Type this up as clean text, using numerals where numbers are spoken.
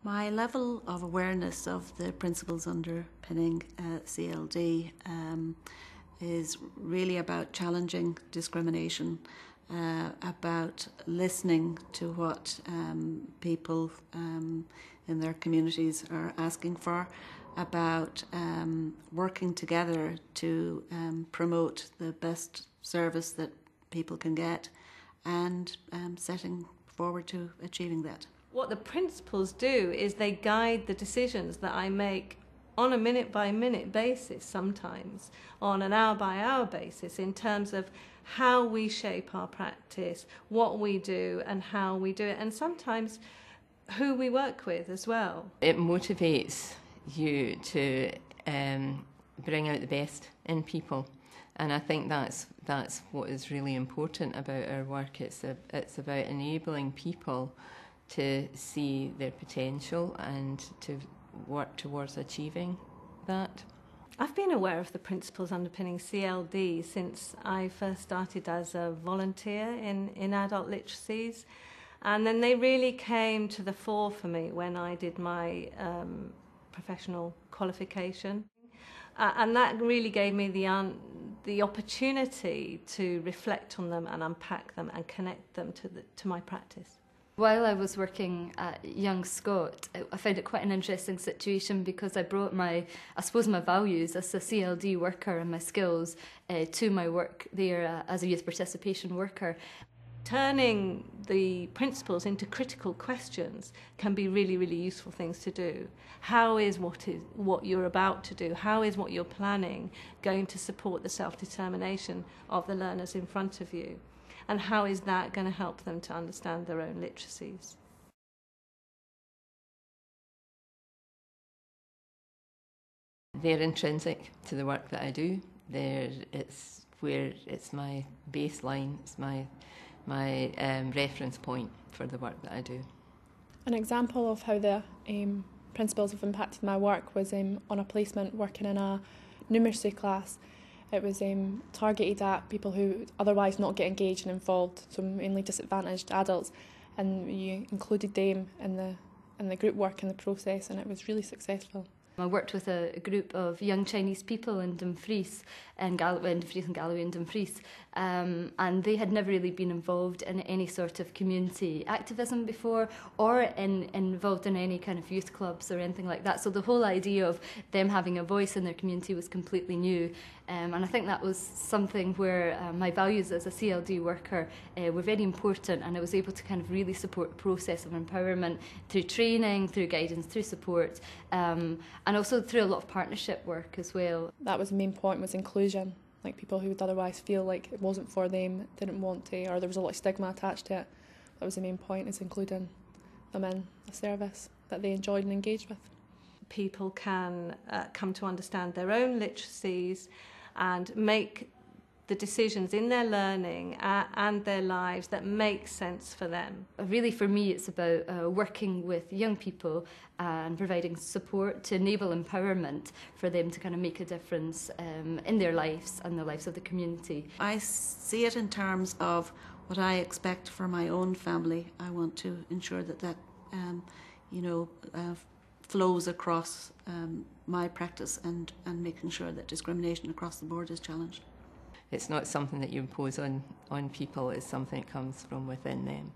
My level of awareness of the principles underpinning CLD is really about challenging discrimination, about listening to what people in their communities are asking for, about working together to promote the best service that people can get, and setting forward to achieving that. What the principles do is they guide the decisions that I make on a minute-by-minute basis, sometimes on an hour-by-hour basis, in terms of how we shape our practice, what we do and how we do it, and sometimes who we work with as well. It motivates you to bring out the best in people, and I think that's what is really important about our work. It's about enabling people to see their potential and to work towards achieving that. I've been aware of the principles underpinning CLD since I first started as a volunteer in adult literacies, and then they really came to the fore for me when I did my professional qualification, and that really gave me the opportunity to reflect on them and unpack them and connect them to my practice. While I was working at Young Scot, I found it quite an interesting situation because I brought my values as a CLD worker and my skills to my work there as a youth participation worker. Turning the principles into critical questions can be really, really useful things to do. How is what you're about to do, how is what you're planning going to support the self-determination of the learners in front of you? And how is that going to help them to understand their own literacies? They're intrinsic to the work that I do. It's my baseline, it's my reference point for the work that I do. An example of how the principles have impacted my work was on a placement working in a numeracy class. It was targeted at people who otherwise not get engaged and involved, so mainly disadvantaged adults, and you included them in the group work in the process, and it was really successful. I worked with a group of young Chinese people in Dumfries, and Galloway and Dumfries, and they had never really been involved in any sort of community activism before, or involved in any kind of youth clubs or anything like that. So the whole idea of them having a voice in their community was completely new, and I think that was something where my values as a CLD worker were very important, and I was able to kind of really support the process of empowerment through training, through guidance, through support, and also through a lot of partnership work as well. That was the main point, was inclusion. Like people who would otherwise feel like it wasn't for them, didn't want to, or there was a lot of stigma attached to it. That was the main point, is including them in a service that they enjoyed and engaged with. People can come to understand their own literacies and make the decisions in their learning and their lives that make sense for them. Really, for me, it's about working with young people and providing support to enable empowerment for them to kind of make a difference in their lives and the lives of the community. I see it in terms of what I expect for my own family. I want to ensure that flows across my practice, and making sure that discrimination across the board is challenged. It's not something that you impose on people, it's something that comes from within them.